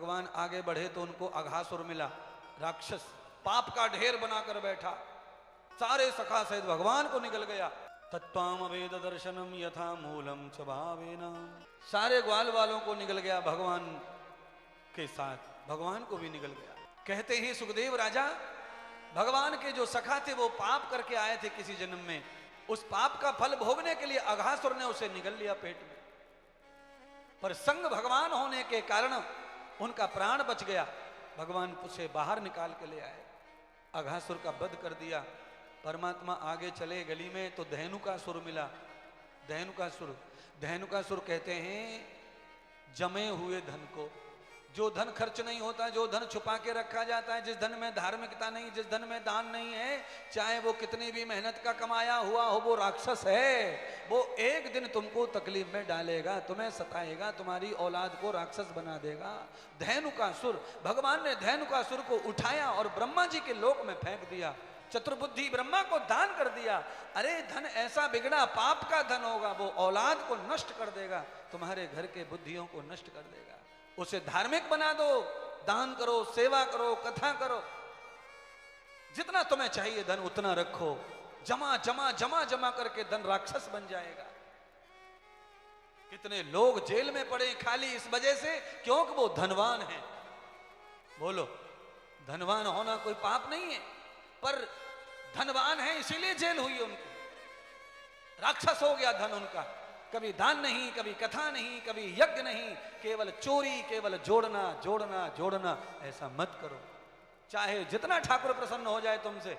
भगवान आगे बढ़े तो उनको अघासुर मिला, राक्षस पाप का ढेर बनाकर बैठा, सारे सखा सहित भगवान को निकल गया। तत्वाम वेद दर्शनम यथा मूलम च भावेना, सारे ग्वाल वालों को निकल गया भगवान के साथ, भगवान को भी निकल गया। कहते हैं सुखदेव राजा, भगवान के जो सखा थे वो पाप करके आए थे किसी जन्म में, उस पाप का फल भोगने के लिए अघासुर ने उसे निगल लिया पेट में, पर संग भगवान होने के कारण उनका प्राण बच गया। भगवान उसे बाहर निकाल के ले आए, अघासुर का वध कर दिया। परमात्मा आगे चले गली में तो धेनुकासुर मिला। धेनुकासुर कहते हैं जमे हुए धन को, जो धन खर्च नहीं होता, जो धन छुपा के रखा जाता है, जिस धन में धार्मिकता नहीं, जिस धन में दान नहीं है, चाहे वो कितनी भी मेहनत का कमाया हुआ हो, वो राक्षस है। वो एक दिन तुमको तकलीफ में डालेगा, तुम्हें सताएगा, तुम्हारी औलाद को राक्षस बना देगा। धेनुकासुर, भगवान ने धेनुकासुर को उठाया और ब्रह्मा जी के लोक में फेंक दिया, चतुर्बुद्धि ब्रह्मा को दान कर दिया। अरे धन ऐसा बिगड़ा, पाप का धन होगा, वो औलाद को नष्ट कर देगा, तुम्हारे घर के बुद्धियों को नष्ट कर देगा। उसे धार्मिक बना दो, दान करो, सेवा करो, कथा करो, जितना तुम्हें चाहिए धन उतना रखो, जमा जमा जमा जमा करके धन राक्षस बन जाएगा। कितने लोग जेल में पड़े खाली इस वजह से क्योंकि वो धनवान है। बोलो, धनवान होना कोई पाप नहीं है, पर धनवान है इसीलिए जेल हुई उनको, राक्षस हो गया धन उनका। कभी दान नहीं, कभी कथा नहीं, कभी यज्ञ नहीं, केवल चोरी, केवल जोड़ना जोड़ना जोड़ना। ऐसा मत करो, चाहे जितना ठाकुर प्रसन्न हो जाए तुमसे,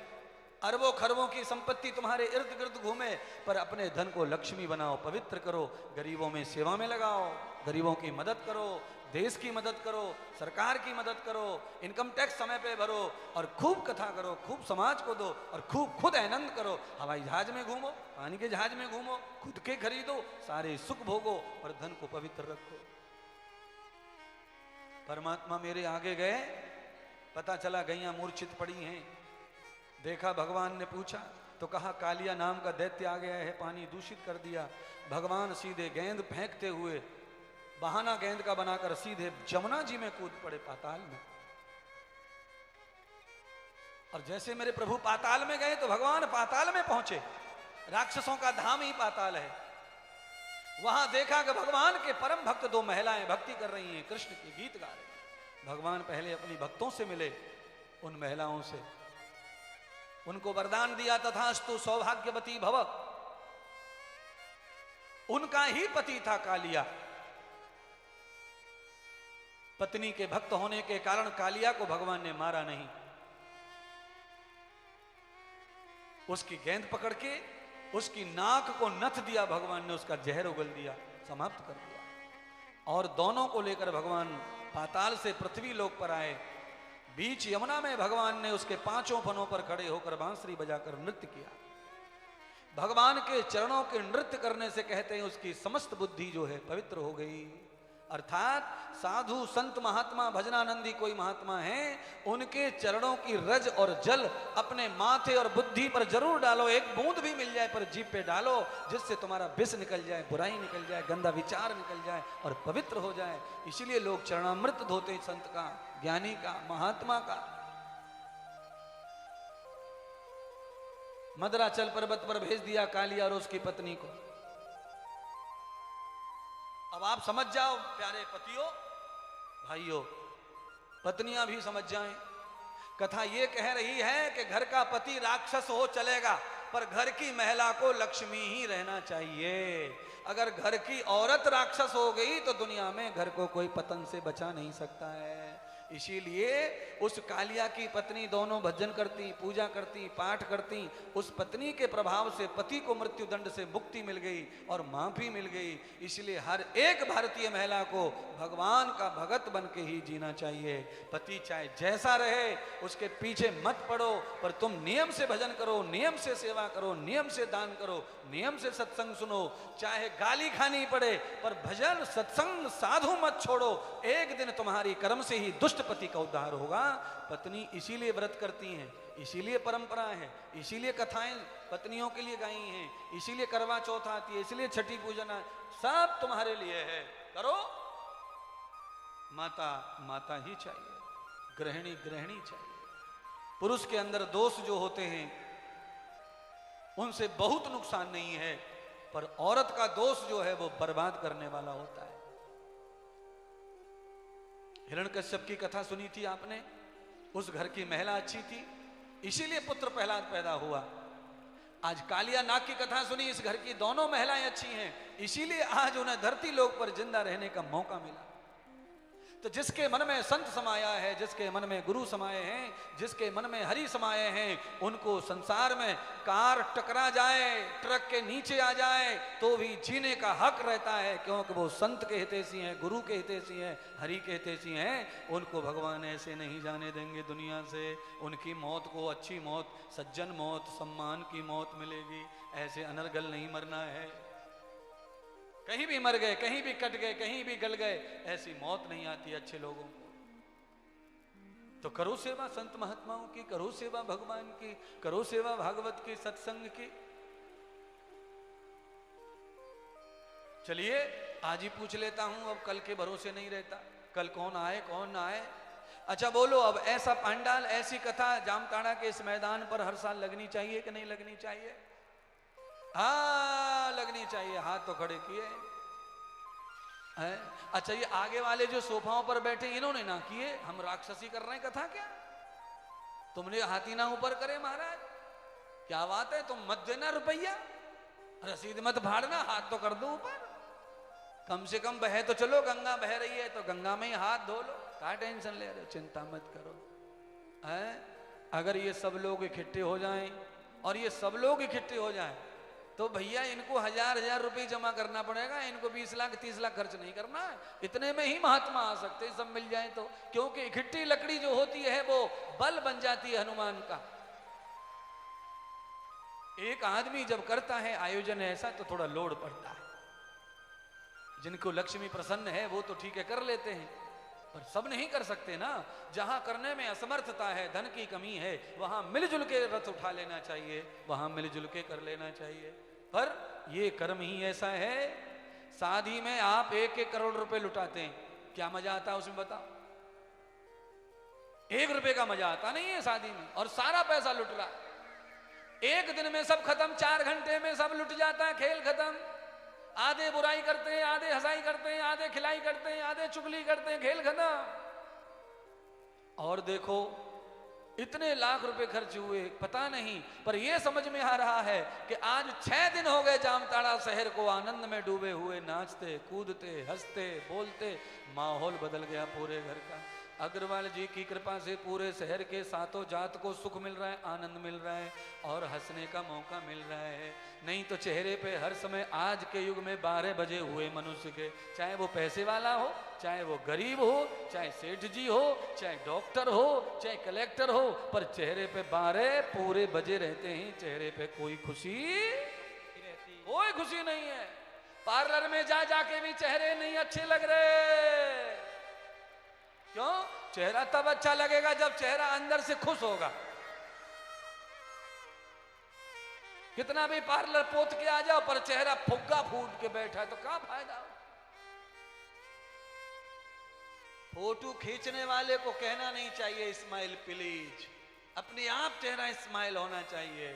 अरबों खरबों की संपत्ति तुम्हारे इर्द गिर्द घूमे, पर अपने धन को लक्ष्मी बनाओ, पवित्र करो, गरीबों में सेवा में लगाओ, गरीबों की मदद करो, देश की मदद करो, सरकार की मदद करो, इनकम टैक्स समय पे भरो, और खूब कथा करो, खूब समाज को दो, और खूब खुद आनंद करो। हवाई जहाज में घूमो, पानी के जहाज में घूमो, खुद के खरीदो, सारे सुख भोगो, और धन को पवित्र रखो। परमात्मा मेरे आगे गए, पता चला गैया मूर्छित पड़ी हैं। देखा, भगवान ने पूछा तो कहा कालिया नाम का दैत्य आ गया है, पानी दूषित कर दिया। भगवान सीधे गेंद फेंकते हुए, बहाना गेंद का बनाकर सीधे जमुना जी में कूद पड़े, पाताल में। और जैसे मेरे प्रभु पाताल में गए तो भगवान पाताल में पहुंचे, राक्षसों का धाम ही पाताल है। वहां देखा कि भगवान के परम भक्त दो महिलाएं भक्ति कर रही हैं, कृष्ण के गीत गा रही हैं। भगवान पहले अपनी भक्तों से मिले, उन महिलाओं से, उनको वरदान दिया, तथास्तु सौभाग्यवती भव। उनका ही पति था कालिया, पत्नी के भक्त होने के कारण कालिया को भगवान ने मारा नहीं, उसकी गेंद पकड़ के उसकी नाक को नथ दिया भगवान ने, उसका जहर उगल दिया, समाप्त कर दिया। और दोनों को लेकर भगवान पाताल से पृथ्वी लोक पर आए। बीच यमुना में भगवान ने उसके पांचों फनों पर खड़े होकर बांसुरी बजाकर नृत्य किया। भगवान के चरणों के नृत्य करने से कहते हैं उसकी समस्त बुद्धि जो है पवित्र हो गई। अर्थात साधु संत महात्मा भजनानंदी कोई महात्मा हैं, उनके चरणों की रज और जल अपने माथे और बुद्धि पर जरूर डालो, एक बूंद भी मिल जाए पर जीभ पे डालो, जिससे तुम्हारा विष निकल जाए, बुराई निकल जाए, गंदा विचार निकल जाए और पवित्र हो जाए। इसीलिए लोग चरणामृत धोते संत का, ज्ञानी का, महात्मा का। मदराचल पर्वत पर भेज दिया कालिया और उसकी पत्नी को। अब आप समझ जाओ प्यारे पतियों, भाइयों, पत्नियां भी समझ जाएं। कथा ये कह रही है कि घर का पति राक्षस हो चलेगा, पर घर की महिला को लक्ष्मी ही रहना चाहिए। अगर घर की औरत राक्षस हो गई तो दुनिया में घर को कोई पतन से बचा नहीं सकता है। इसीलिए उस कालिया की पत्नी दोनों भजन करती, पूजा करती, पाठ करती। उस पत्नी के प्रभाव से पति को मृत्यु दंड से मुक्ति मिल गई और माफी मिल गई। इसलिए हर एक भारतीय महिला को भगवान का भगत बन के ही जीना चाहिए। पति चाहे जैसा रहे उसके पीछे मत पड़ो, पर तुम नियम से भजन करो, नियम से सेवा करो, नियम से दान करो, नियम से सत्संग सुनो। चाहे गाली खानी पड़े पर भजन सत्संग साधु मत छोड़ो। एक दिन तुम्हारी कर्म से ही दुष्ट पति का उद्धार होगा। पत्नी इसीलिए व्रत करती हैं, इसीलिए परंपरा है, इसीलिए कथाएं पत्नियों के लिए गाई हैं, इसीलिए करवा चौथ आती है, इसीलिए छठी पूजन, सब तुम्हारे लिए है। करो माता माता ही चाहिए, गृहिणी गृहिणी चाहिए। पुरुष के अंदर दोष जो होते हैं उनसे बहुत नुकसान नहीं है, पर औरत का दोष जो है वो बर्बाद करने वाला होता है। हिरण्यकश्यप की कथा सुनी थी आपने, उस घर की महिला अच्छी थी, इसीलिए पुत्र प्रहलाद पैदा हुआ। आज कालिया नाग की कथा सुनी, इस घर की दोनों महिलाएं अच्छी हैं, इसीलिए आज उन्हें धरती लोक पर जिंदा रहने का मौका मिला। तो जिसके मन में संत समाया है, जिसके मन में गुरु समाये हैं, जिसके मन में हरि समाये हैं, उनको संसार में कार टकरा जाए, ट्रक के नीचे आ जाए तो भी जीने का हक रहता है, क्योंकि वो संत के हितैषी हैं, गुरु के हितैषी हैं, हरि के हितैषी हैं। उनको भगवान ऐसे नहीं जाने देंगे दुनिया से। उनकी मौत को अच्छी मौत, सज्जन मौत, सम्मान की मौत मिलेगी। ऐसे अनर्गल नहीं मरना है। कहीं भी मर गए, कहीं भी कट गए, कहीं भी गल गए, ऐसी मौत नहीं आती अच्छे लोगों को। तो करो सेवा संत महात्माओं की, करो सेवा भगवान की, करो सेवा भागवत की, सत्संग की। चलिए आज ही पूछ लेता हूं, अब कल के भरोसे नहीं रहता, कल कौन आए कौन ना आए। अच्छा बोलो, अब ऐसा पांडाल, ऐसी कथा जामताड़ा के इस मैदान पर हर साल लगनी चाहिए कि नहीं लगनी चाहिए? हाँ लगनी चाहिए। हाथ तो खड़े किए हैं। अच्छा ये आगे वाले जो सोफाओं पर बैठे इन्होंने ना किए, हम राक्षसी कर रहे हैं कथा क्या? तुमने हाथी ना ऊपर करे महाराज, क्या बात है? तुम मत देना रुपया, रसीद मत फाड़ना, हाथ तो कर दो ऊपर। कम से कम बहे तो चलो, गंगा बह रही है तो गंगा में ही हाथ धो लो, क्या टेंशन ले रहे हो? चिंता मत करो। अगर ये सब लोग इकट्ठे हो जाएं और ये सब लोग इकट्ठे हो जाएं तो भैया इनको हजार रुपए जमा करना पड़ेगा, इनको 20 लाख 30 लाख खर्च नहीं करना है। इतने में ही महात्मा आ सकते हैं, सब मिल जाए तो। क्योंकि इकट्ठी लकड़ी जो होती है वो बल बन जाती है हनुमान का। एक आदमी जब करता है आयोजन ऐसा तो थोड़ा लोड पड़ता है। जिनको लक्ष्मी प्रसन्न है वो तो ठीक है कर लेते हैं, पर सब नहीं कर सकते ना। जहां करने में असमर्थता है, धन की कमी है, वहां मिलजुल के रथ उठा लेना चाहिए, वहां मिलजुल के कर लेना चाहिए। पर ये कर्म ही ऐसा है। शादी में आप 1-1 करोड़ रुपए लुटाते हैं, क्या मजा आता है उसमें बताओ? 1 रुपए का मजा आता नहीं है शादी में, और सारा पैसा लुट रहा। एक दिन में सब खत्म, 4 घंटे में सब लुट जाता है, खेल खत्म। आधे बुराई करते हैं, आधे हंसाई करते हैं, आधे खिलाई करते हैं, आधे चुगली करते हैं, खेल खत्म। और देखो इतने लाख रुपए खर्च हुए, पता नहीं, पर यह समझ में आ रहा है कि आज 6 दिन हो गए जामताड़ा शहर को आनंद में डूबे हुए, नाचते कूदते हंसते बोलते। माहौल बदल गया पूरे घर का। अग्रवाल जी की कृपा से पूरे शहर के सातों जात को सुख मिल रहा है, आनंद मिल रहा है और हंसने का मौका मिल रहा है। नहीं तो चेहरे पे हर समय आज के युग में 12 बजे हुए मनुष्य के, चाहे वो पैसे वाला हो, चाहे वो गरीब हो, चाहे सेठ जी हो, चाहे डॉक्टर हो, चाहे कलेक्टर हो, पर चेहरे पे 12 पूरे बजे रहते हैं। चेहरे पे कोई खुशी रहती, कोई खुशी नहीं है। पार्लर में जा जाके भी चेहरे नहीं अच्छे लग रहे। क्यों? चेहरा तब अच्छा लगेगा जब चेहरा अंदर से खुश होगा। कितना भी पार्लर पोत के आ जाओ, पर चेहरा फुग्गा फूट के बैठा है तो क्या फायदा? फोटो खींचने वाले को कहना नहीं चाहिए स्माइल प्लीज, अपने आप चेहरा स्माइल होना चाहिए।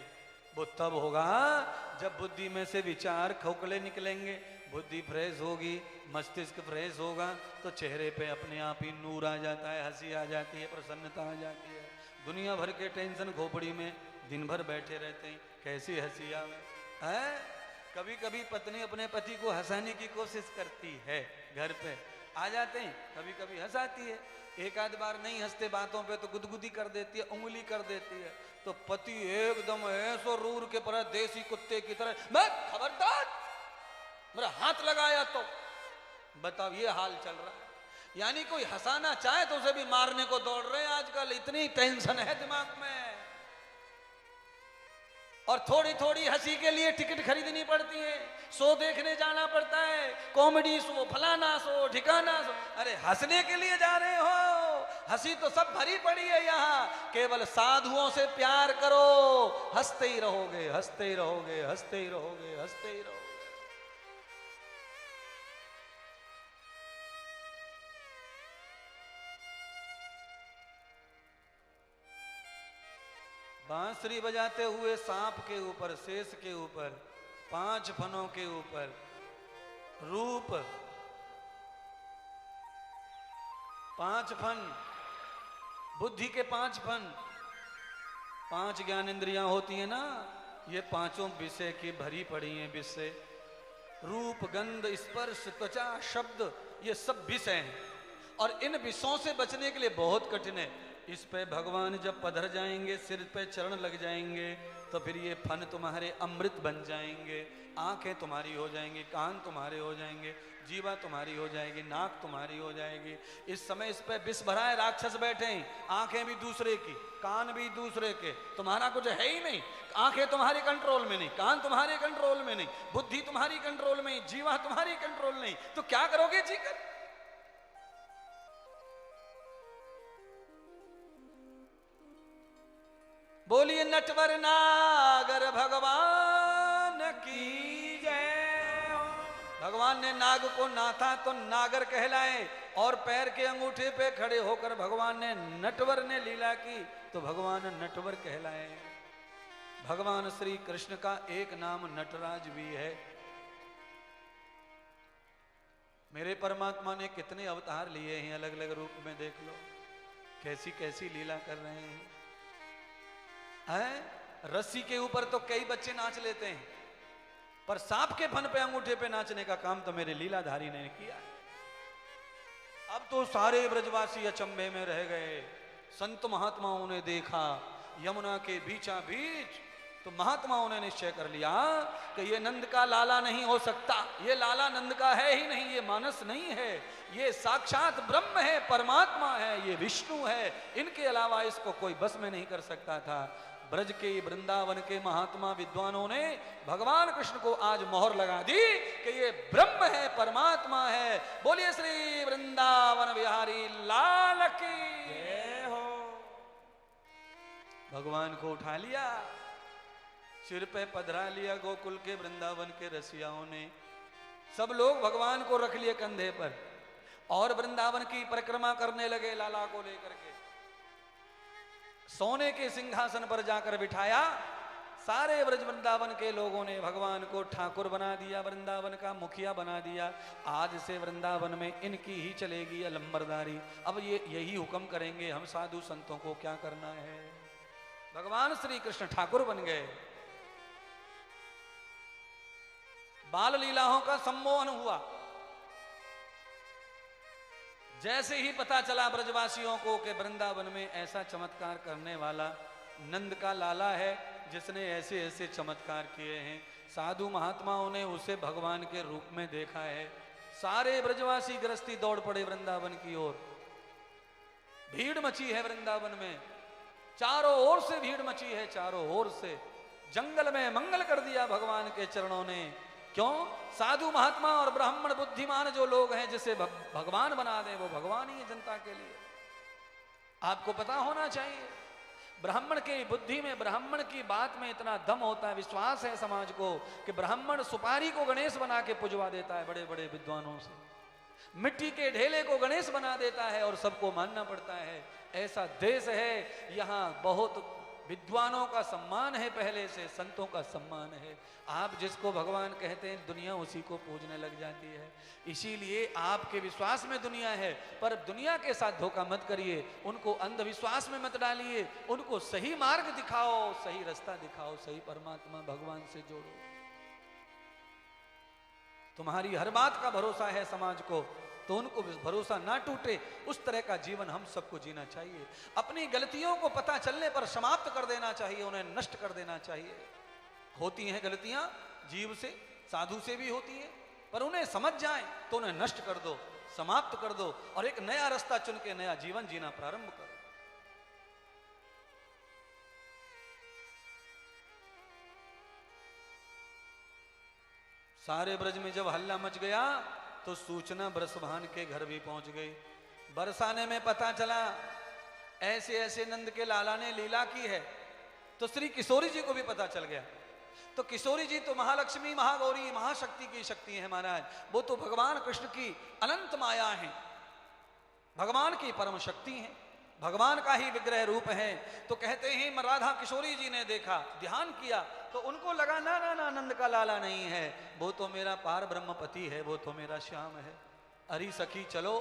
वो तब होगा जब बुद्धि में से विचार खोखले निकलेंगे, बुद्धि फ्रेश होगी, मस्तिष्क फ्रेश होगा, तो चेहरे पे अपने आप ही नूर आ जाता है, हंसी आ जाती है, प्रसन्नता आ जाती है। दुनिया भर के टेंशन खोपड़ी में दिन भर बैठे रहते हैं, कैसी हंसी आवे है। कभी कभी पत्नी अपने पति को हंसाने की कोशिश करती है, घर पे आ जाते हैं, कभी कभी हंसाती है। एक आध बार नहीं हंसते बातों पे तो गुदगुदी कर देती है, उंगली कर देती है, तो पति एकदम ऐसो रूर के पर देसी कुत्ते की तरह, मैं खबरदार, मेरा हाथ लगाया तो। बताओ ये हाल चल रहा है। यानी कोई हंसाना चाहे तो उसे भी मारने को दौड़ रहे हैं आजकल, इतनी टेंशन है दिमाग में। और थोड़ी थोड़ी हंसी के लिए टिकट खरीदनी पड़ती है, शो देखने जाना पड़ता है, कॉमेडी शो, फलाना शो, ठिकाना शो। अरे हंसने के लिए जा रहे हो? हंसी तो सब भरी पड़ी है यहाँ। केवल साधुओं से प्यार करो, हंसते ही रहोगे, हंसते ही रहोगे, हंसते ही रहोगे, हंसते ही रहोगे। बांसुरी बजाते हुए सांप के ऊपर, शेष के ऊपर, 5 फनों के ऊपर, रूप 5 फन, बुद्धि के 5 फन, 5 ज्ञान इंद्रियां होती है ना, ये पांचों विषय की भरी पड़ी हैं। विषय रूप, गंध, स्पर्श, त्वचा, शब्द, ये सब विषय हैं और इन विषयों से बचने के लिए बहुत कठिन है। इस पे भगवान जब पधर जाएंगे, सिर पे चरण लग जाएंगे, तो फिर ये फन तुम्हारे अमृत बन जाएंगे, आंखें तुम्हारी हो जाएंगी, कान तुम्हारे हो जाएंगे, जीवा तुम्हारी हो जाएगी, नाक तुम्हारी हो जाएगी। इस समय इस पे विष भरा है, राक्षस बैठे हैं, आंखें भी दूसरे की, कान भी दूसरे के, तुम्हारा कुछ है ही नहीं। आंखें तुम्हारे कंट्रोल में नहीं, कान तुम्हारे कंट्रोल में नहीं, बुद्धि तुम्हारी कंट्रोल में नहीं, जीवा तुम्हारी कंट्रोल नहीं, तो क्या करोगे जीकर? बोलिए नटवर नागर भगवान की जय। भगवान ने नाग को नाथा तो नागर कहलाए, और पैर के अंगूठे पे खड़े होकर भगवान ने नटवर ने लीला की तो भगवान नटवर कहलाए। भगवान श्री कृष्ण का एक नाम नटराज भी है। मेरे परमात्मा ने कितने अवतार लिए हैं, अलग अलग रूप में देख लो, कैसी कैसी लीला कर रहे हैं। रस्सी के ऊपर तो कई बच्चे नाच लेते हैं, पर सांप के फन पे अंगूठे पे नाचने का काम तो मेरे लीलाधारी ने किया। अब तो सारे ब्रजवासी अचंभे में रह गए। संत महात्माओं ने देखा यमुना के बीचा बीच, तो महात्माओं ने निश्चय कर लिया कि ये नंद का लाला नहीं हो सकता, ये लाला नंद का है ही नहीं, ये मानस नहीं है, ये साक्षात ब्रह्म है, परमात्मा है, ये विष्णु है, इनके अलावा इसको कोई बस में नहीं कर सकता था। ब्रज के वृंदावन के महात्मा विद्वानों ने भगवान कृष्ण को आज मोहर लगा दी कि ये ब्रह्म है, परमात्मा है। बोलिए श्री वृंदावन बिहारी लाल की जय हो। भगवान को उठा लिया, सिर पे पधरा लिया गोकुल के वृंदावन के रसियाओं ने। सब लोग भगवान को रख लिए कंधे पर और वृंदावन की परिक्रमा करने लगे लाला को लेकर के। सोने के सिंहासन पर जाकर बिठाया। सारे ब्रज वृंदावन के लोगों ने भगवान को ठाकुर बना दिया, वृंदावन का मुखिया बना दिया। आज से वृंदावन में इनकी ही चलेगी अलंबरदारी। अब ये यही हुक्म करेंगे, हम साधु संतों को क्या करना है। भगवान श्री कृष्ण ठाकुर बन गए। बाल लीलाओं का सम्मोहन हुआ। जैसे ही पता चला ब्रजवासियों को कि वृंदावन में ऐसा चमत्कार करने वाला नंद का लाला है जिसने ऐसे ऐसे चमत्कार किए हैं, साधु महात्माओं ने उसे भगवान के रूप में देखा है, सारे ब्रजवासी गृहस्थी दौड़ पड़े वृंदावन की ओर। भीड़ मची है वृंदावन में, चारों ओर से भीड़ मची है, चारों ओर से। जंगल में मंगल कर दिया भगवान के चरणों ने। क्यों? साधु महात्मा और ब्राह्मण बुद्धिमान जो लोग हैं जिसे भगवान बना दें, वो भगवान ही है जनता के लिए। आपको पता होना चाहिए, ब्राह्मण की बुद्धि में, ब्राह्मण की बात में इतना दम होता है, विश्वास है समाज को कि ब्राह्मण सुपारी को गणेश बना के पुजवा देता है बड़े बड़े विद्वानों से, मिट्टी के ढेले को गणेश बना देता है और सबको मानना पड़ता है। ऐसा देश है, यहाँ बहुत विद्वानों का सम्मान है, पहले से संतों का सम्मान है। आप जिसको भगवान कहते हैं दुनिया उसी को पूजने लग जाती है। इसीलिए आपके विश्वास में दुनिया है, पर दुनिया के साथ धोखा मत करिए, उनको अंधविश्वास में मत डालिए, उनको सही मार्ग दिखाओ, सही रास्ता दिखाओ, सही परमात्मा भगवान से जोड़ो। तुम्हारी हर बात का भरोसा है समाज को, तो उनको भरोसा ना टूटे, उस तरह का जीवन हम सबको जीना चाहिए। अपनी गलतियों को पता चलने पर समाप्त कर देना चाहिए, उन्हें नष्ट कर देना चाहिए। होती हैं गलतियां जीव से, साधु से भी होती हैं, पर उन्हें समझ जाए तो उन्हें नष्ट कर दो, समाप्त कर दो और एक नया रास्ता चुन के नया जीवन जीना प्रारंभ करो। सारे ब्रज में जब हल्ला मच गया तो सूचना बरसभान के घर भी पहुंच गई। बरसाने में पता चला ऐसे ऐसे नंद के लाला ने लीला की है, तो श्री किशोरी जी को भी पता चल गया। तो किशोरी जी तो महालक्ष्मी, महागौरी, महाशक्ति की शक्ति है महाराज, वो तो भगवान कृष्ण की अनंत माया है, भगवान की परम शक्ति है। भगवान का ही विग्रह रूप है। तो कहते हैं राधा किशोरी जी ने देखा, ध्यान किया, तो उनको लगा ना ना ना नंद का लाला नहीं है, वो तो मेरा पार ब्रह्मपति है, वो तो मेरा श्याम है। अरे सखी चलो,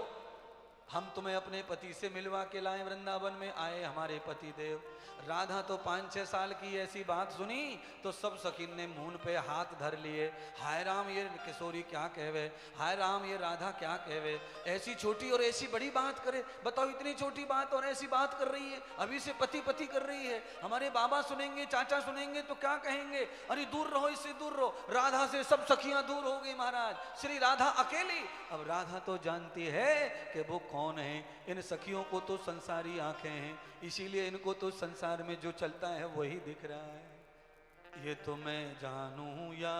हम तुम्हें अपने पति से मिलवा के लाए, वृंदावन में आए हमारे पति देव। राधा तो 5-6 साल की ऐसी बात सुनी तो सब सखीन ने मुंह पे हाथ धर लिए। हाय राम ये किशोरी क्या कहवे, हाय राम ये राधा क्या कहवे, ऐसी छोटी और ऐसी बड़ी बात करे। बताओ इतनी छोटी बात और ऐसी बात कर रही है, अभी से पति पति कर रही है। हमारे बाबा सुनेंगे, चाचा सुनेंगे तो क्या कहेंगे, अरे दूर रहो, इससे दूर रहो। राधा से सब सखियां दूर हो गई महाराज, श्री राधा अकेली। अब राधा तो जानती है कि वो कौन है, इन सखियों को तो संसारी आंखें हैं, इसीलिए इनको तो संसार में जो चलता है वही दिख रहा है। ये तो मैं जानूं या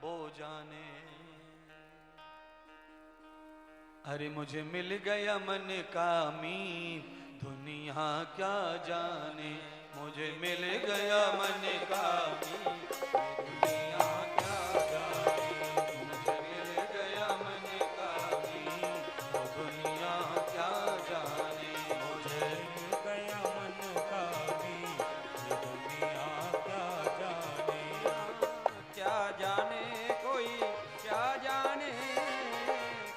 वो जाने, अरे मुझे मिल गया मन का मीत, दुनिया क्या जाने। मुझे मिल गया मन का मीत, दुनिया क्या जाने। मुझे मिल गया मन का मीत, दुनिया क्या जाने। मुझे मिल गया मन का मीत, दुनिया क्या जाने। क्या जाने कोई क्या जाने,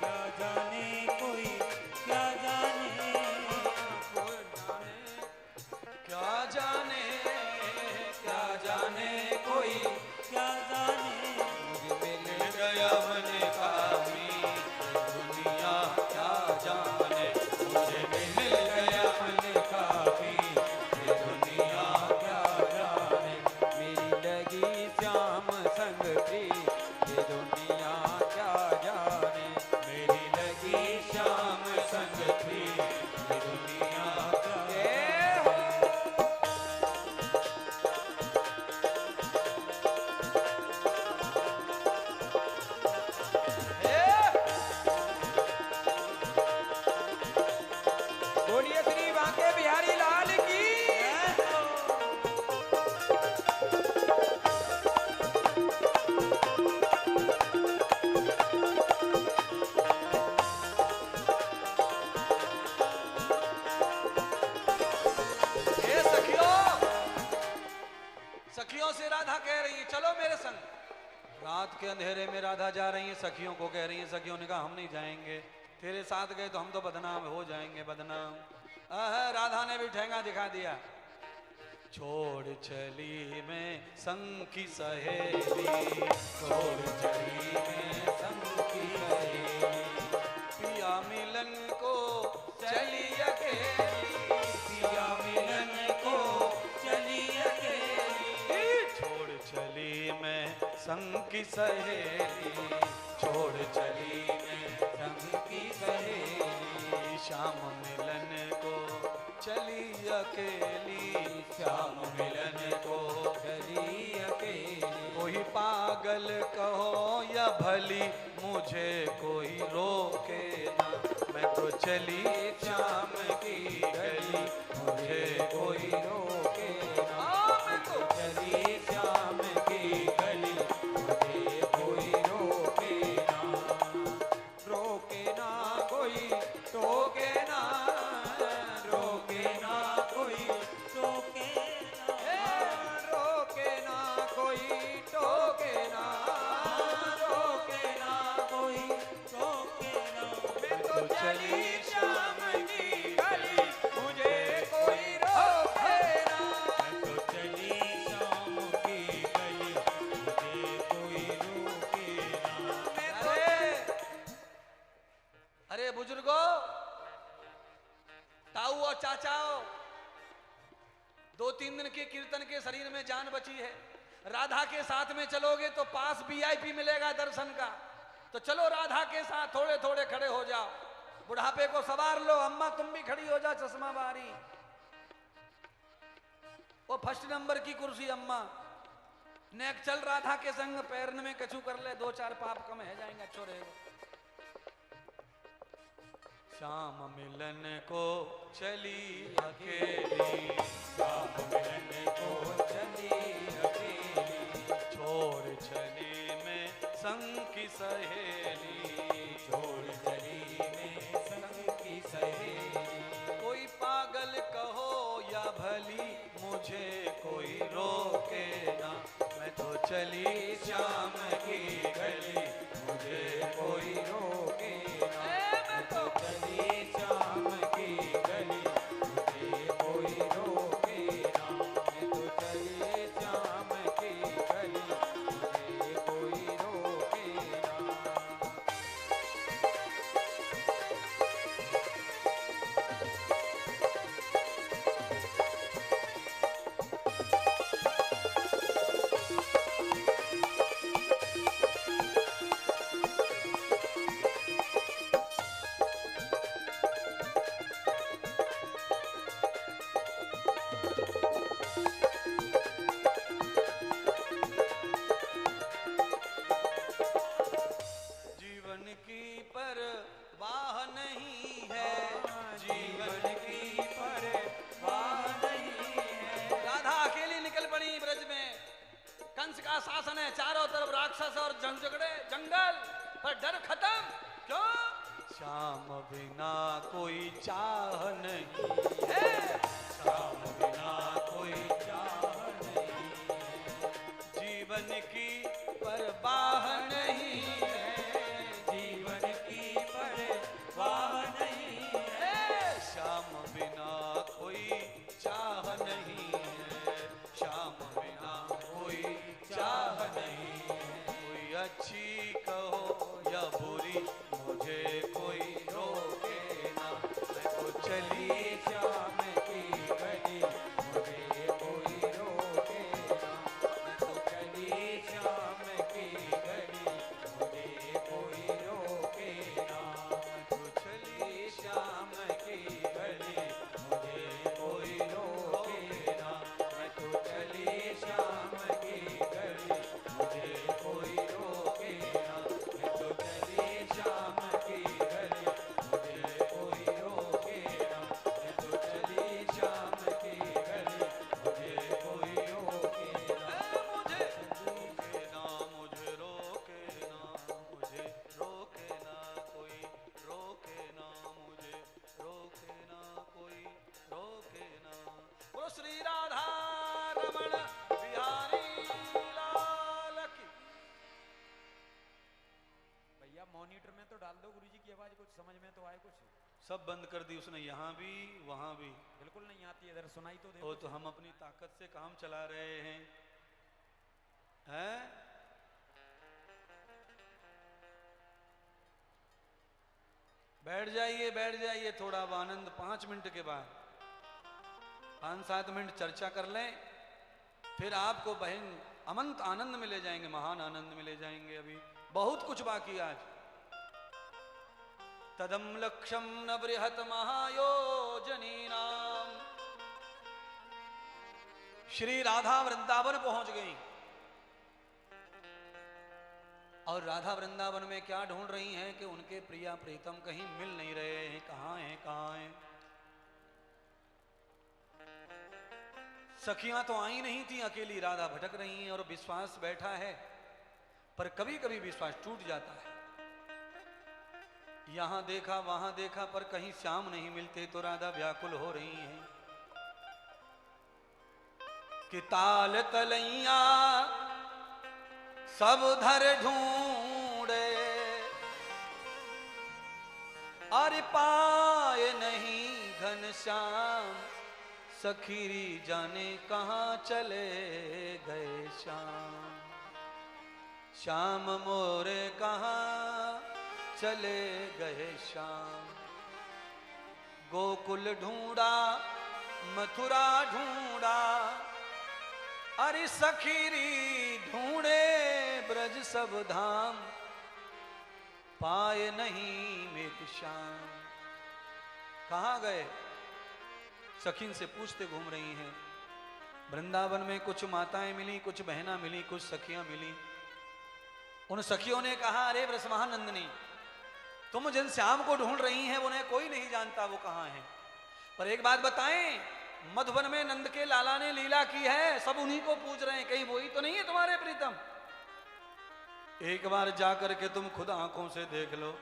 क्या जाने कोई क्या जाने, क्या जाने, क्या जाने कोई क्या जाने। मुझे मिल गया मन का मीत, दुनिया क्या जाने। मुझे मिल गया मन का मीत, दुनिया क्या जाने। मेरी लगी श्याम संग प्रीत, ये दुनिया क्या जाने। मेरी लगी श्याम संग प्रीत, ये दुनिया क्या बोलिए श्री बांके बिहारी लाल की। हे सखियों, सखियों से राधा कह रही है चलो मेरे संग। रात के अंधेरे में राधा जा रही है, सखियों को कह रही है। सखियों ने कहा हम नहीं जाएंगे, तेरे साथ गए तो हम तो बदनाम हो जाएंगे, बदनाम। राधा ने भी ठेंगा दिखा दिया। छोड़ चली मैं संग की सहेली, छोड़ चली मैं संग की सहेली। पिया मिलन को चली अकेली, पिया मिलन को चली अकेली। छोड़ चली मैं संग की सहेली, छोड़ चली मैं संग की सहेली। श्याम मिलन को चली अकेली, श्याम मिलन को चली अकेली। कोई पागल कहो या भली, मुझे कोई रोके ना। मैं तो चली श्याम की गली, मुझे कोई रोके ना। मैं तो चली श्याम की गली, मुझे कोई रोके ना। रोके ना कोई टोके ना, रोके ना कोई टोके ना। रोके ना कोई टोके ना, रोके ना कोई टोके ना। मैं तो चली श्याम की गली, मुझे कोई रोके ना। मैं तो चली श्याम की गली, मुझे कोई रोके ना। अरे बुजुर्गों, ताऊ और चाचाओ, 2-3 दिन के कीर्तन के शरीर में जान बची है। राधा के साथ में चलोगे तो पास वीआईपी मिलेगा दर्शन का। तो चलो राधा के साथ थोड़े थोड़े खड़े हो जाओ, बुढ़ापे को सवार लो। अम्मा तुम भी खड़ी हो जा, चश्मा बारी। वो फर्स्ट नंबर की कुर्सी अम्मा नेक चल राधा के संग, पैरन में कछु कर ले, 2-4 पाप कम है जाएंगे, अच्छो रहेगा। श्याम मिलन को चली अकेली, श्याम मिलन को चली अकेली। छोड़ चली मैं संग की सहेली, छोड़ चली मैं संग की सहेली। कोई पागल चली श्याम की गली मुझे कोई रोके ना। मैं तो चली श्याम की गली मुझे कोई रोके ना। मैं तो चली श्याम की गली मुझे कोई रोके ना। जीवन की परवाह नहीं है, जीवन की परवाह नहीं है। राधा अकेली निकल पड़ी ब्रज में। कंस का शासन है, चारों तरफ राक्षस और झगड़े जंगल, पर डर खत्म। क्यों? श्याम बिना कोई चाह नहीं है, श्याम बिना कोई चाह नहीं है। जीवन की परवाह नहीं है, जीवन की परवाह नहीं है। श्याम बिना कोई चाह नहीं है, श्याम बिना कोई चाह नहीं है। कोई अच्छी कहो या बुरी, मुझे कोई रोके ना। मैं तो चली श्याम की गली मुझे कोई रोके ना। मैं तो चली श्याम की गली मुझे कोई रोके ना। मैं तो चली श्याम की गली मुझे कोई रोके ना। मैं तो चली श्याम की गली मुझे कोई रोके ना। मैं तो चली श्याम की गली मुझे कोई रोके ना। मैं तो चली श्याम की गली मुझे कोई रोके ना। मुझे रोके ना, मुझे रोके ना, मुझे रोके ना कोई, रोके ना मुझे, रोके ना कोई, रोके ना। बोलो श्री राधा रमण बिहारी लाल की। भैया मॉनिटर में तो डाल दो गुरुजी की आवाज, कुछ समझ में तो आए कुछ। सब बंद कर दी उसने, यहाँ भी वहां भी। बिल्कुल नहीं आती, इधर सुनाई तो दे। वो तो हम अपनी ताकत से काम चला रहे हैं, हैं? बैठ जाइए थोड़ा अब आनंद 5 मिनट के बाद 5-7 मिनट चर्चा कर लें, फिर आपको बहन अनंत आनंद में ले जाएंगे, महान आनंद में ले जाएंगे। अभी बहुत कुछ बाकी आज। तदम लक्ष्यम न बृहत महायोजनी नाम। श्री राधा वृंदावन पहुंच गई और राधा वृंदावन में क्या ढूंढ रही हैं कि उनके प्रिया प्रीतम कहीं मिल नहीं रहे हैं। कहां हैं, कहां हैं? सखियां तो आई नहीं थी, अकेली राधा भटक रही हैं और विश्वास बैठा है, पर कभी कभी विश्वास टूट जाता है। यहां देखा वहां देखा, पर कहीं श्याम नहीं मिलते तो राधा व्याकुल हो रही हैं कि ताल तलैया सब धर ढूंढे, अरे पाए नहीं घनश्याम, सखीरी जाने कहां चले गए श्याम। श्याम मोरे कहां चले गए श्याम। गोकुल ढूंढा मथुरा ढूंढा, अरे सखीरी ढूंढे ब्रज सब धाम, पाए नहीं मेरे श्याम। कहां गए? सखीन से पूछते घूम रही हैं। वृंदावन में कुछ माताएं मिली, कुछ बहना मिली, कुछ सखियां मिली। उन सखियों ने कहा, अरे ब्रजमहानंदिनी, तुम जिन श्याम को ढूंढ रही हैं उन्हें कोई नहीं जानता वो कहां हैं। पर एक बात बताएं, मधुवन में नंद के लाला ने लीला की है, सब उन्हीं को पूछ रहे हैं, कहीं वही तो नहीं है तुम्हारे प्रीतम? एक बार जाकर के तुम खुद आंखों से देख लो।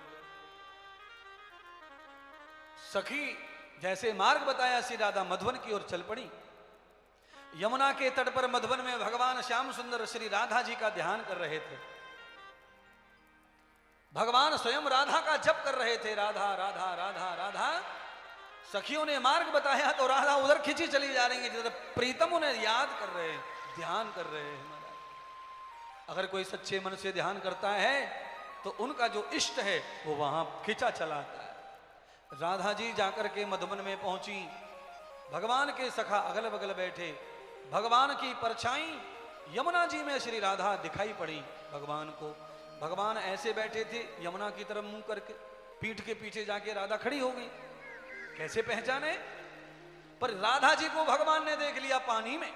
सखी जैसे मार्ग बताया, श्री राधा मधुवन की ओर चल पड़ी। यमुना के तट पर मधुबन में भगवान श्याम सुंदर श्री राधा जी का ध्यान कर रहे थे। भगवान स्वयं राधा का जप कर रहे थे, राधा राधा राधा राधा। सखियों ने मार्ग बताया तो राधा उधर खिंची चली जा रही है जिधर प्रीतम उन्हें याद कर रहे हैं, ध्यान कर रहे हैं। अगर कोई सच्चे मन से ध्यान करता है तो उनका जो इष्ट है वो वहां खिंचा चला आता है। राधा जी जाकर के मधुबन में पहुंची, भगवान के सखा अगल बगल बैठे, भगवान की परछाई यमुना जी में श्री राधा दिखाई पड़ी भगवान को। भगवान ऐसे बैठे थे यमुना की तरफ मुंह करके, पीठ के पीछे जाके राधा खड़ी हो गई। कैसे पहचाने? पर राधा जी को भगवान ने देख लिया पानी में,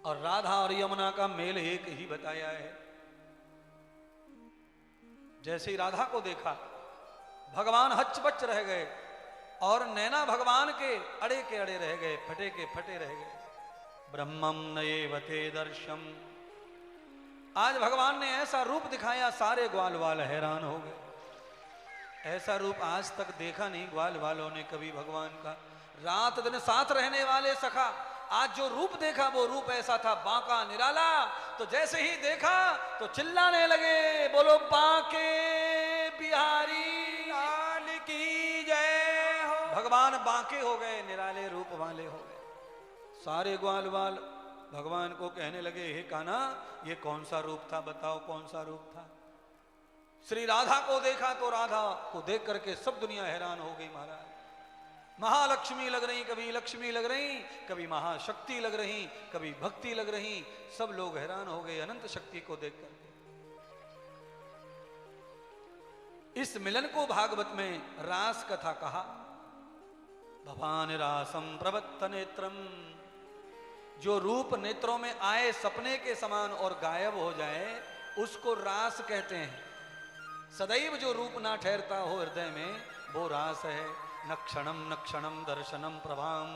और राधा और यमुना का मेल एक ही बताया है। जैसे ही राधा को देखा भगवान हच्च-बच्च रह गए, और नैना भगवान के अड़े रह गए, फटे के फटे रह गए। ब्रह्मम नयेवते दर्शम। आज भगवान ने ऐसा रूप दिखाया, सारे ग्वाल वाल हैरान हो गए। ऐसा रूप आज तक देखा नहीं ग्वाल वालों ने कभी भगवान का। रात दिन साथ रहने वाले सखा, आज जो रूप देखा वो रूप ऐसा था बांका निराला। तो जैसे ही देखा तो चिल्लाने लगे, बोलो बांके बिहारी लाल की जय हो। भगवान बांके हो गए, निराले रूप वाले हो गए। सारे ग्वाल वाल भगवान को कहने लगे, हे कान्हा ये कौन सा रूप था, बताओ कौन सा रूप था। श्री राधा को देखा तो राधा को देख करके सब दुनिया हैरान हो गई। महाराज महालक्ष्मी लग रही, कभी लक्ष्मी लग रही, कभी महाशक्ति लग रही, कभी भक्ति लग रही। सब लोग हैरान हो गए अनंत शक्ति को देख करके। इस मिलन को भागवत में रास कथा कहा। भवान रासम प्रवत्त नेत्रम। जो रूप नेत्रों में आए सपने के समान और गायब हो जाए उसको रास कहते हैं। सदैव जो रूप ना ठहरता हो हृदय में वो रास है। न क्षणम दर्शनम प्रभाम।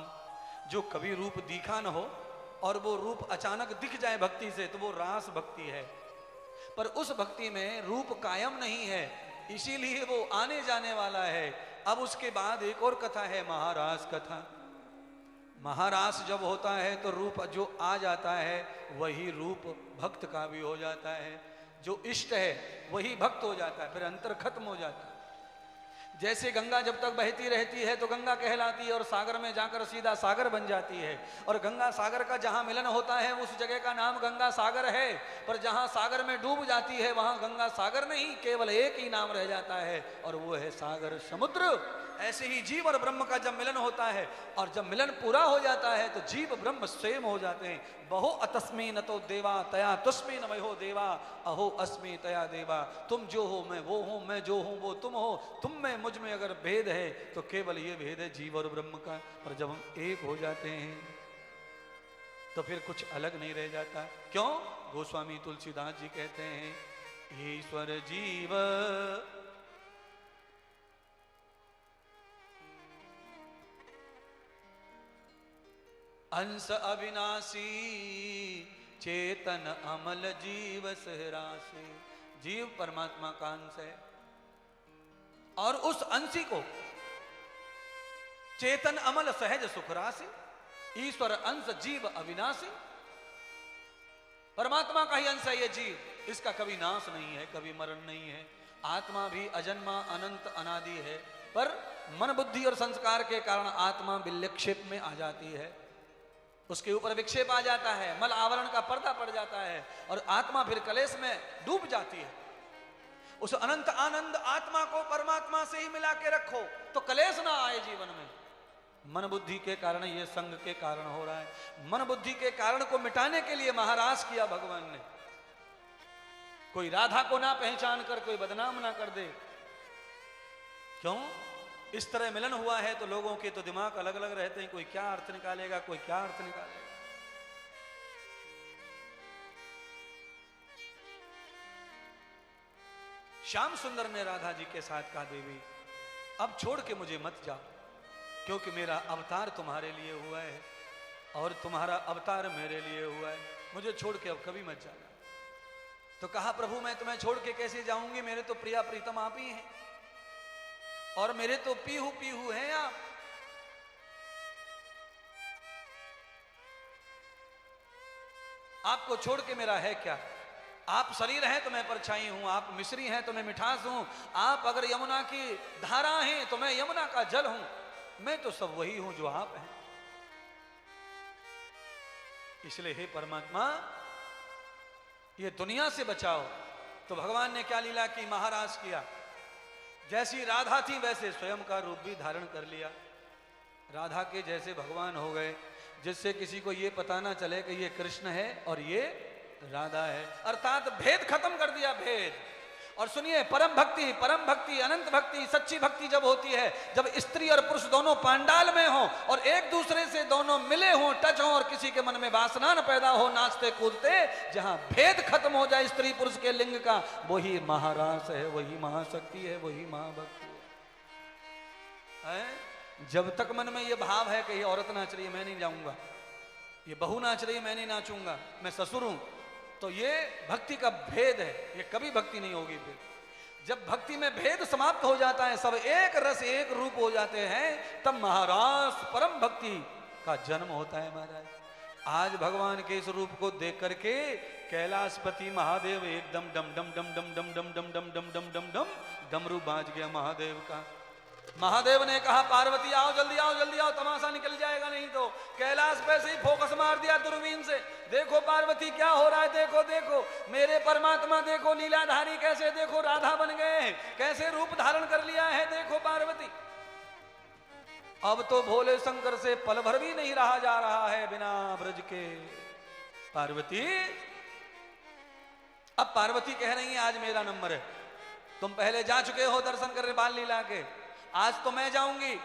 जो कभी रूप दिखा न हो और वो रूप अचानक दिख जाए भक्ति से तो वो रास भक्ति है। पर उस भक्ति में रूप कायम नहीं है, इसीलिए वो आने जाने वाला है। अब उसके बाद एक और कथा है, महारास कथा। महारास जब होता है तो रूप जो आ जाता है वही रूप भक्त का भी हो जाता है। जो इष्ट है वही भक्त हो जाता है, फिर अंतर खत्म हो जाता है। जैसे गंगा जब तक बहती रहती है तो गंगा कहलाती है और सागर में जाकर सीधा सागर बन जाती है। और गंगा सागर का जहां मिलन होता है उस जगह का नाम गंगा सागर है। पर जहां सागर में डूब जाती है वहां गंगा सागर नहीं, केवल एक ही नाम रह जाता है और वो है सागर समुद्र। ऐसे ही जीव और ब्रह्म का जब मिलन होता है और जब मिलन पूरा हो जाता है तो जीव ब्रह्म स्वयं हो जाते हैं। बहु अतस्मी न तो देवा तया तुस्मी न मयो देवा अहो अस्मी तया देवा। तुम जो हो मैं वो हूं, मैं जो हूं वो तुम हो। तुम में मुझ में अगर भेद है तो केवल ये भेद है जीव और ब्रह्म का। पर जब हम एक हो जाते हैं तो फिर कुछ अलग नहीं रह जाता। क्यों? गोस्वामी तुलसीदास जी कहते हैं, ईश्वर जीव अंश अविनाशी चेतन अमल जीव सहरासी। जीव परमात्मा का अंश है और उस अंशी को चेतन अमल सहज सुखरासी। ईश्वर अंश जीव अविनाशी। परमात्मा का ही अंश है ये जीव, इसका कभी नाश नहीं है, कभी मरण नहीं है। आत्मा भी अजन्मा अनंत अनादि है, पर मन बुद्धि और संस्कार के कारण आत्मा विक्षेप में आ जाती है। उसके ऊपर विक्षेप आ जाता है, मल आवरण का पर्दा पड़ जाता है और आत्मा फिर कलेश में डूब जाती है। उस अनंत आनंद आत्मा को परमात्मा से ही मिला के रखो तो कलेश ना आए जीवन में। मन बुद्धि के कारण ये संग के कारण हो रहा है। मन बुद्धि के कारण को मिटाने के लिए महारास किया भगवान ने। कोई राधा को ना पहचान कर कोई बदनाम ना कर दे। क्यों? इस तरह मिलन हुआ है तो लोगों के तो दिमाग अलग अलग रहते हैं। कोई क्या अर्थ निकालेगा, कोई क्या अर्थ निकालेगा। श्याम सुंदर ने राधा जी के साथ कहा, देवी अब छोड़ के मुझे मत जाओ, क्योंकि मेरा अवतार तुम्हारे लिए हुआ है और तुम्हारा अवतार मेरे लिए हुआ है। मुझे छोड़ के अब कभी मत जाना। तो कहा, प्रभु मैं तुम्हें छोड़ के कैसे जाऊंगी, मेरे तो प्रिया प्रीतम आप ही हैं और मेरे तो पीहू पीहू हैं आप। आपको छोड़ के मेरा है क्या? आप शरीर हैं तो मैं परछाई हूं, आप मिश्री हैं तो मैं मिठास हूं, आप अगर यमुना की धारा हैं तो मैं यमुना का जल हूं, मैं तो सब वही हूं जो आप हैं। इसलिए हे परमात्मा, ये दुनिया से बचाओ। तो भगवान ने क्या लीला की, महाराज किया। जैसी राधा थी वैसे स्वयं का रूप भी धारण कर लिया। राधा के जैसे भगवान हो गए, जिससे किसी को ये पता ना चले कि ये कृष्ण है और ये राधा है, अर्थात भेद खत्म कर दिया, भेद। और सुनिए, परम भक्ति, अनंत भक्ति, सच्ची भक्ति जब होती है, जब स्त्री और पुरुष दोनों पांडाल में हो और एक दूसरे से दोनों मिले हों, टच हों, और किसी के मन में वासना न पैदा हो, नाचते कूदते, जहां भेद खत्म हो जाए स्त्री पुरुष के लिंग का, वही महारास है, वही महाशक्ति है, वही महाभक्ति है। जब तक मन में ये भाव है कि ये औरत नाच रही है मैं नहीं जाऊंगा, ये बहू नाच रही है मैं नहीं नाचूंगा, मैं ससुर हूं, तो ये भक्ति का भेद है, ये कभी भक्ति नहीं होगी। फिर जब भक्ति में भेद समाप्त हो जाता है, सब एक रस एक रूप हो जाते हैं, तब महारास परम भक्ति का जन्म होता है। महाराज आज भगवान के इस रूप को देख करके कैलाशपति महादेव एकदम डम डम डम डम डम डम डम डम डम डम डम डम डमरू बाज गया महादेव का। महादेव ने कहा पार्वती आओ जल्दी आओ जल्दी आओ, तमाशा निकल जाएगा नहीं तो। कैलाश पे से ही फोकस मार दिया दूरबीन से, देखो पार्वती क्या हो रहा है, देखो देखो मेरे परमात्मा, देखो लीलाधारी कैसे, देखो राधा बन गए हैं, कैसे रूप धारण कर लिया है, देखो पार्वती। अब तो भोले शंकर से पल भर भी नहीं रहा जा रहा है बिना ब्रज के। पार्वती, अब पार्वती कह रही है आज मेरा नंबर है, तुम पहले जा चुके हो दर्शन करने बाल लीला के, आज तो मैं जाऊंगी।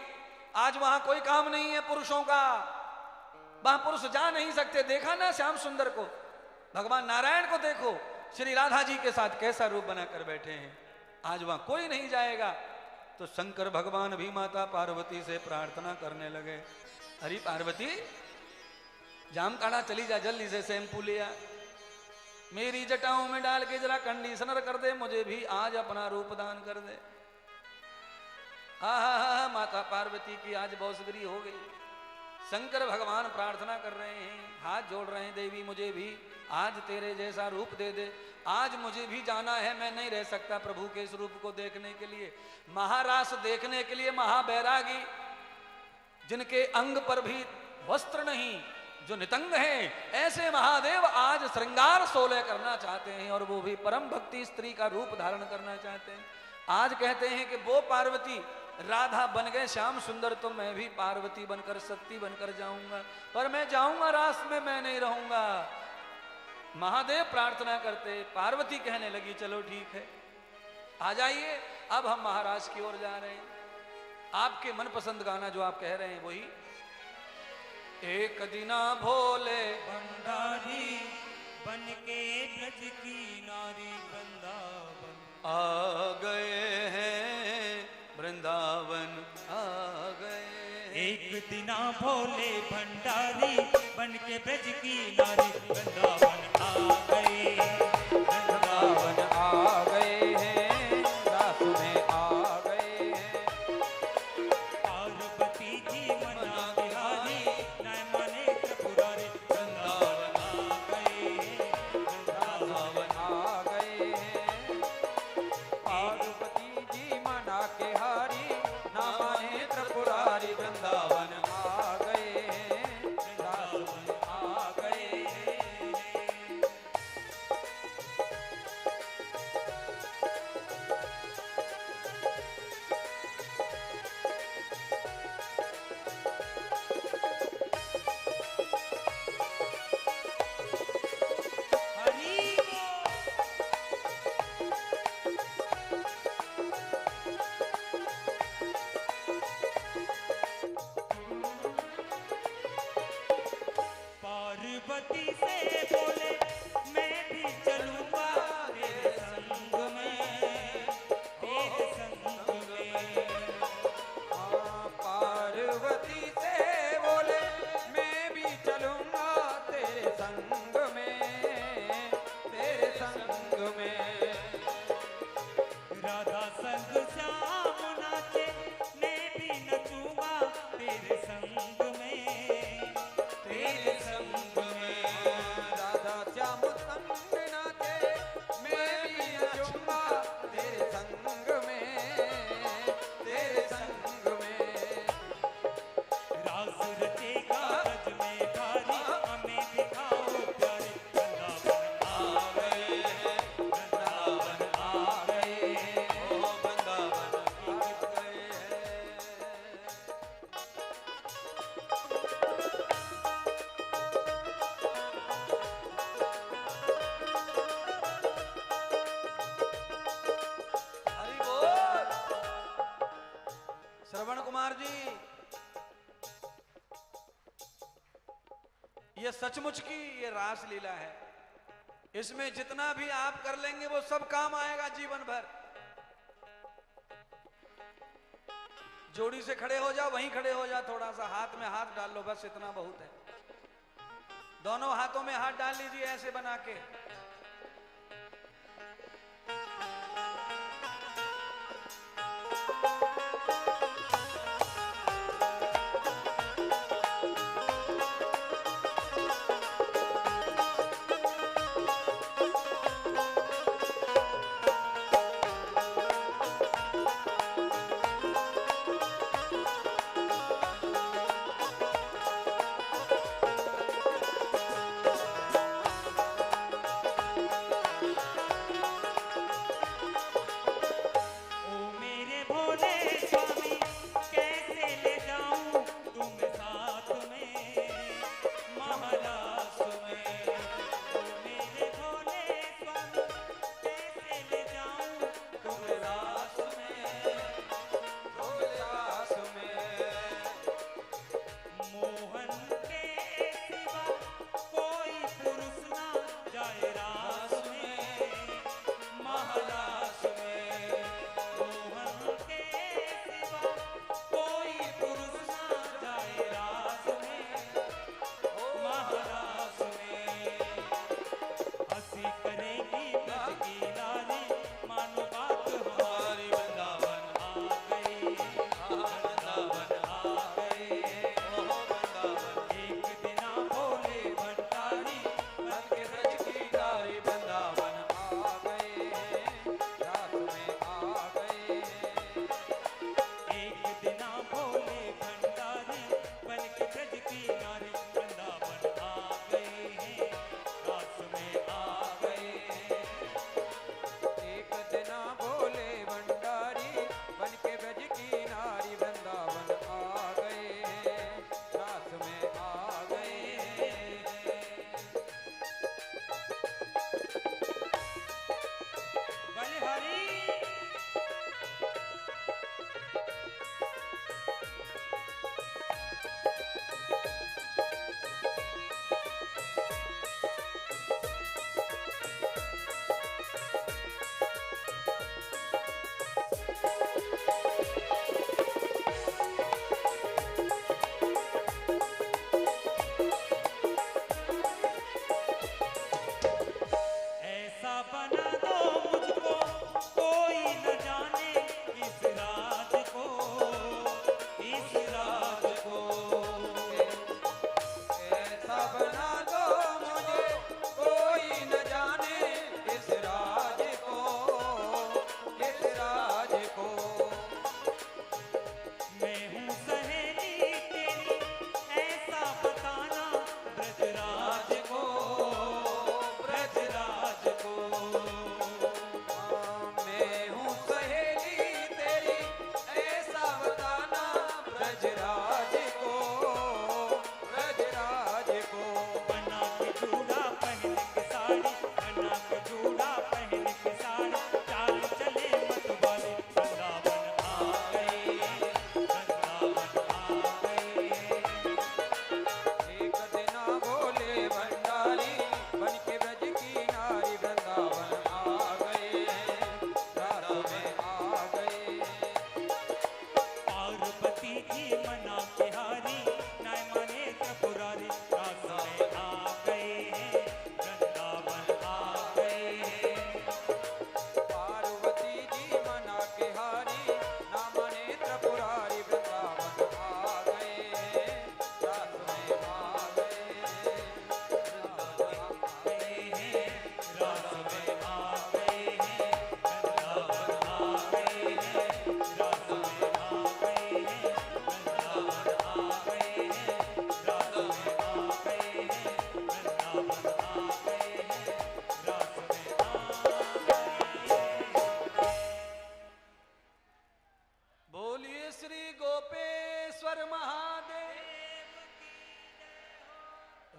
आज वहां कोई काम नहीं है पुरुषों का, वहां पुरुष जा नहीं सकते। देखा ना श्याम सुंदर को, भगवान नारायण को देखो, श्री राधा जी के साथ कैसा रूप बनाकर बैठे हैं, आज वहां कोई नहीं जाएगा। तो शंकर भगवान भी माता पार्वती से प्रार्थना करने लगे, अरे पार्वती जामताड़ा चली जा, जल्दी से शैम्पू लिया, मेरी जटाओं में डाल के जरा कंडीशनर कर दे, मुझे भी आज अपना रूप दान कर दे। हा माता पार्वती की आज बौसगरी हो गई। शंकर भगवान प्रार्थना कर रहे हैं, हाथ जोड़ रहे हैं, देवी मुझे भी आज तेरे जैसा रूप दे दे, आज मुझे भी जाना है, मैं नहीं रह सकता प्रभु के इस रूप को देखने के लिए। महारास देखने के लिए महाबैरागी, जिनके अंग पर भी वस्त्र नहीं, जो नितंग हैं, ऐसे महादेव आज श्रृंगार सोलह करना चाहते हैं, और वो भी परम भक्ति स्त्री का रूप धारण करना चाहते हैं। आज कहते हैं कि वो पार्वती राधा बन गए श्याम सुंदर, तो मैं भी पार्वती बनकर शक्ति बनकर जाऊंगा, पर मैं जाऊंगा रास में, मैं नहीं रहूंगा। महादेव प्रार्थना करते, पार्वती कहने लगी चलो ठीक है आ जाइए, अब हम महाराज की ओर जा रहे हैं। आपके मनपसंद गाना जो आप कह रहे हैं वही, एक दिना भोले भंडारी बन के ब्रज की नारी वृंदावन आ गए हैं, वृंदावन आ गए। एक दिना भोले भंडारी बन के ब्रज की नारी वृंदावन आ गए, वृंदावन आ गए हैं, रास में आ गए हैं। पार्वती जी मना बिहारी न माने त्रिपुरारी, वृंदावन आ गए, वृंदावन आ गए हैं। पार्वती जी मना के हारी ना माने त्रिपुरारी, वृंदावन आ गए हैं, वृंदावन आ गए। ये सचमुच की ये रास लीला है। इसमें जितना भी आप कर लेंगे वो सब काम आएगा जीवन भर। जोड़ी से खड़े हो जाओ, वहीं खड़े हो जाओ, थोड़ा सा हाथ में हाथ डाल लो, बस इतना बहुत है। दोनों हाथों में हाथ डाल लीजिए ऐसे बना के।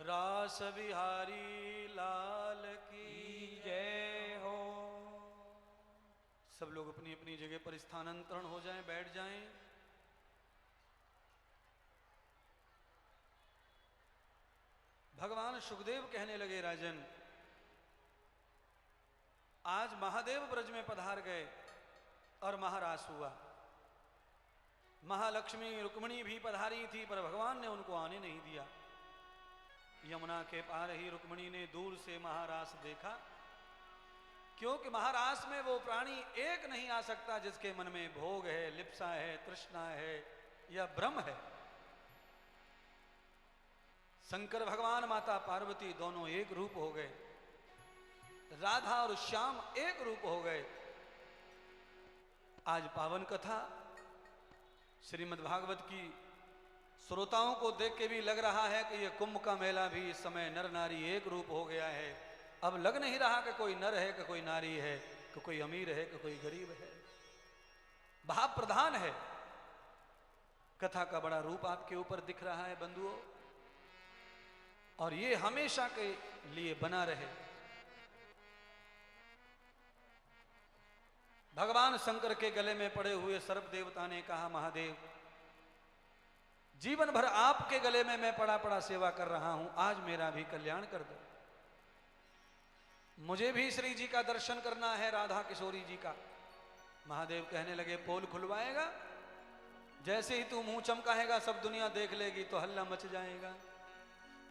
रास बिहारी लाल की जय हो। सब लोग अपनी अपनी जगह पर स्थानांतरण हो जाएं, बैठ जाएं। भगवान सुखदेव कहने लगे, राजन आज महादेव ब्रज में पधार गए और महारास हुआ। महालक्ष्मी रुक्मिणी भी पधारी थी, पर भगवान ने उनको आने नहीं दिया। यमुना के पार ही रुक्मिणी ने दूर से महारास देखा, क्योंकि महारास में वो प्राणी एक नहीं आ सकता जिसके मन में भोग है, लिप्सा है, तृष्णा है या भ्रम है। शंकर भगवान, माता पार्वती दोनों एक रूप हो गए, राधा और श्याम एक रूप हो गए। आज पावन कथा श्रीमद् भागवत की श्रोताओं को देख के भी लग रहा है कि ये कुंभ का मेला भी इस समय नर नारी एक रूप हो गया है। अब लग नहीं रहा कि कोई नर है कि कोई नारी है, कि कोई अमीर है कि कोई गरीब है। भाव प्रधान है। कथा का बड़ा रूप आपके ऊपर दिख रहा है बंधुओं, और ये हमेशा के लिए बना रहे। भगवान शंकर के गले में पड़े हुए सर्प देवता ने कहा, महादेव जीवन भर आपके गले में मैं पड़ा पड़ा सेवा कर रहा हूं, आज मेरा भी कल्याण कर दो। मुझे भी श्री जी का दर्शन करना है, राधा किशोरी जी का। महादेव कहने लगे, पोल खुलवाएगा? जैसे ही तू मुंह चमकाएगा सब दुनिया देख लेगी तो हल्ला मच जाएगा।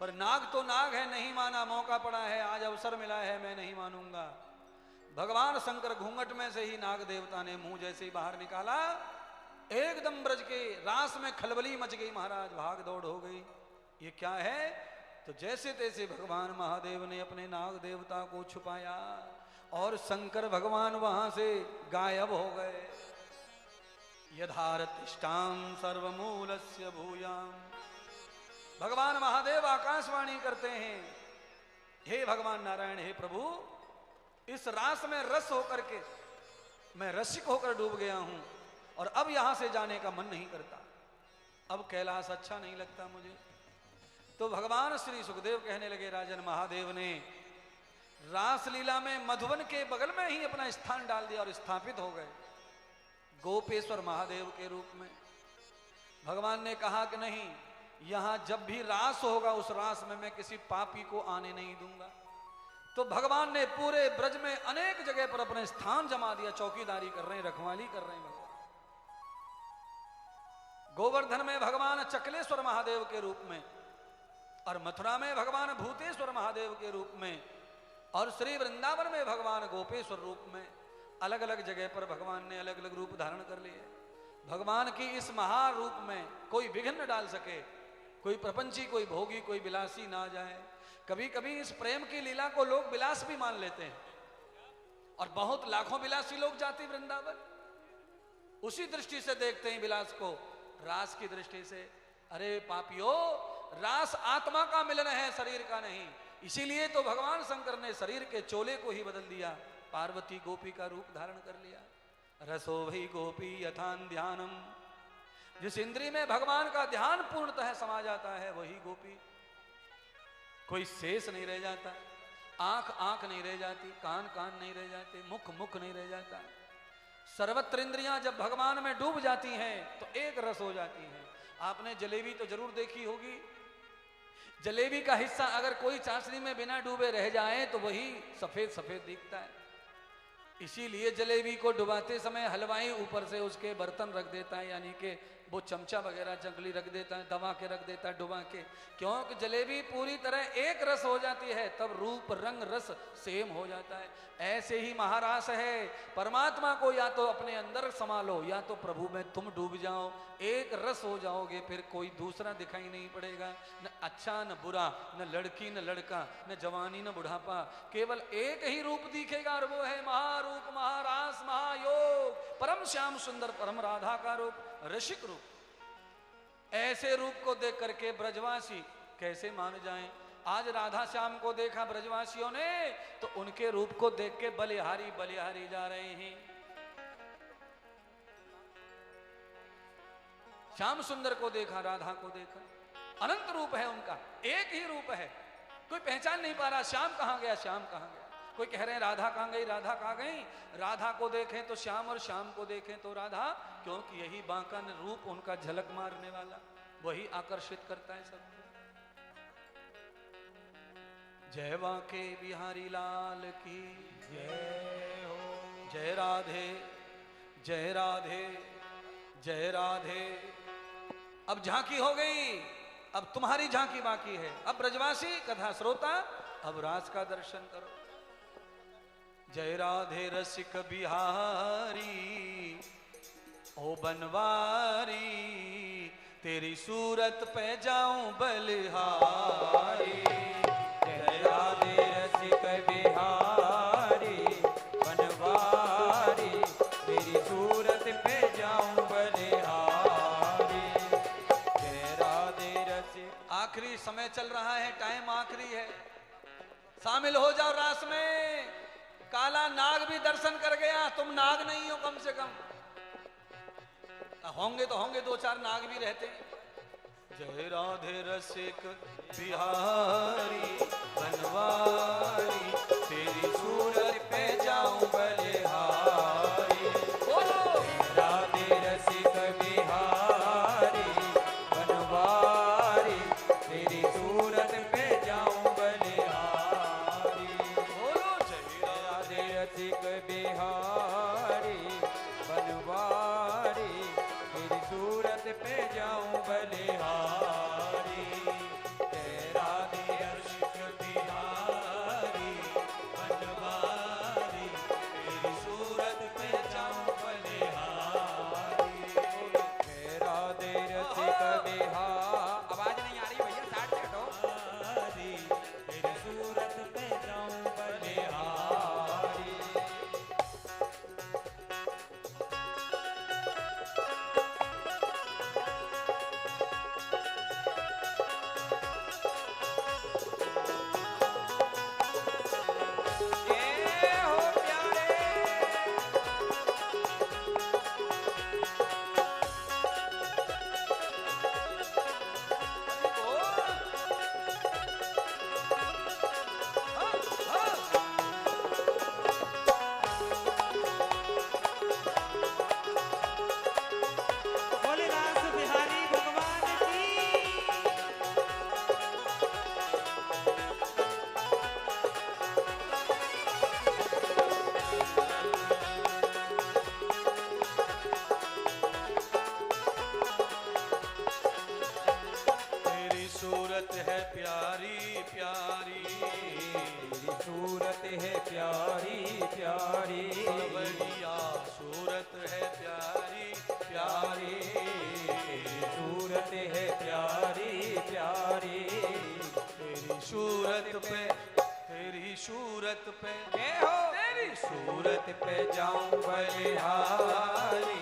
पर नाग तो नाग है, नहीं माना, मौका पड़ा है, आज अवसर मिला है, मैं नहीं मानूंगा। भगवान शंकर घूंघट में से ही नाग देवता ने मुंह जैसे ही बाहर निकाला, एकदम ब्रज के रास में खलबली मच गई, महाराज भाग दौड़ हो गई। ये क्या है? तो जैसे तैसे भगवान महादेव ने अपने नाग देवता को छुपाया और शंकर भगवान वहां से गायब हो गए। यथारतिष्ठाम सर्वमूलस्य भूयाम। भगवान महादेव आकाशवाणी करते हैं, हे भगवान नारायण, हे प्रभु, इस रास में रस होकर के मैं रसिक होकर डूब गया हूं और अब यहां से जाने का मन नहीं करता। अब कैलाश अच्छा नहीं लगता मुझे। तो भगवान श्री सुखदेव कहने लगे, राजन महादेव ने रासलीला में मधुवन के बगल में ही अपना स्थान डाल दिया और स्थापित हो गए गोपेश्वर महादेव के रूप में। भगवान ने कहा कि नहीं, यहां जब भी रास होगा उस रास में मैं किसी पापी को आने नहीं दूंगा। तो भगवान ने पूरे ब्रज में अनेक जगह पर अपने स्थान जमा दिया, चौकीदारी कर रहे हैं, रखवाली कर रहे हैं भगवान। गोवर्धन में भगवान चकलेश्वर महादेव के रूप में, और मथुरा में भगवान भूतेश्वर महादेव के रूप में, और श्री वृंदावन में भगवान गोपेश्वर रूप में। अलग अलग जगह पर भगवान ने अलग अलग रूप धारण कर लिए। भगवान की इस महारूप में कोई विघ्न न डाल सके, कोई प्रपंची, कोई भोगी, कोई विलासी ना जाए। कभी कभी इस प्रेम की लीला को लोग विलास भी मान लेते हैं, और बहुत लाखों विलासी लोग जाते वृंदावन, उसी दृष्टि से देखते हैं विलास को, रास की दृष्टि से। अरे पापियों, रास आत्मा का मिलन है, शरीर का नहीं। इसीलिए तो भगवान शंकर ने शरीर के चोले को ही बदल दिया, पार्वती गोपी का रूप धारण कर लिया। रसो भई गोपी यथान ध्यानम। जिस इंद्री में भगवान का ध्यान पूर्णतः समा जाता है वही गोपी। कोई शेष नहीं रह जाता, आंख आंख नहीं रह जाती, कान कान नहीं रह जाते, मुख मुख नहीं रह जाता। सर्वत्र इंद्रियां जब भगवान में डूब जाती हैं तो एक रस हो जाती हैं। आपने जलेबी तो जरूर देखी होगी। जलेबी का हिस्सा अगर कोई चाशनी में बिना डूबे रह जाए तो वही सफेद सफेद दिखता है। इसीलिए जलेबी को डुबाते समय हलवाई ऊपर से उसके बर्तन रख देता है, यानी कि वो चमचा वगैरह जंगली रख देता है, दबा के रख देता है, डुबा के। क्योंकि जलेबी पूरी तरह एक रस हो जाती है, तब रूप रंग रस सेम हो जाता है। ऐसे ही महारास है। परमात्मा को या तो अपने अंदर समा लो, या तो प्रभु में तुम डूब जाओ, एक रस हो जाओगे, फिर कोई दूसरा दिखाई नहीं पड़ेगा। न अच्छा न बुरा, न लड़की न लड़का, न जवानी न बुढ़ापा, केवल एक ही रूप दिखेगा, और वो है महारूप, महारास, महायोग, परम श्याम सुंदर, परम राधा का रूप, रसिक रूप। ऐसे रूप को देख करके ब्रजवासी कैसे मान जाएं। आज राधा श्याम को देखा ब्रजवासियों ने तो उनके रूप को देख के बलिहारी बलिहारी जा रहे हैं। श्याम सुंदर को देखा, राधा को देखा, अनंत रूप है उनका, एक ही रूप है, कोई पहचान नहीं पा रहा श्याम कहां गया, श्याम कहां गया। कोई कह रहे हैं राधा कहां गई, राधा कहां गई। राधा को देखें तो श्याम और श्याम को देखें तो राधा, क्योंकि यही बांका रूप उनका झलक मारने वाला, वही आकर्षित करता है सबको। जय बांके बिहारी लाल की जय हो। जय राधे जय राधे जय राधे। अब झांकी हो गई, अब तुम्हारी झांकी बाकी है। अब ब्रजवासी कथा श्रोता अब राज का दर्शन करो। जय राधे रसिक बिहारी ओ बनवारी, तेरी सूरत पे जाऊं बलिहारी। जय राधे रसिक बिहारी बनवारी, तेरी सूरत पे जाऊं बलिहारी। जय राधे रसिक। आखिरी समय चल रहा है, टाइम आखिरी है, शामिल हो जाओ रास में। काला नाग भी दर्शन कर गया, तुम नाग नहीं हो कम से कम। होंगे तो होंगे, दो चार नाग भी रहते। जय राधे रसिक बिहारी बनवारी, तेरी सूरत पे जाऊं बलिहारी। राधे रसिक बिहारी बनवारी, तेरी सूरत पे जाऊं बलिहारी। बोलो जय राधे रसिक बिहारी बनवारी, तेरी सूरत पे जाऊं बलिहारी। जय राधे रसिक बिहारी बनवारी, तेरी सूरत पे जाऊं बलिहारी। जय राधे रसिक बिहारी। आवाज नहीं आ रही भैया, साइड से हटो। तेरी सूरत पे जाऊं बलिहारी। ये हो प्यारे। भोलेनाथ बिहारी भगवान की। तेरी सूरत है प्यारी प्यारी, तेरी सूरत है प्यारी प्यारी, बढ़िया सूरत है प्यारी प्यारी। तेरी सूरत है प्यारी प्यारी। तेरी सूरत पे, तेरी सूरत पे, जय हो। तेरी सूरत सूरत पे जाऊं बलिहारी।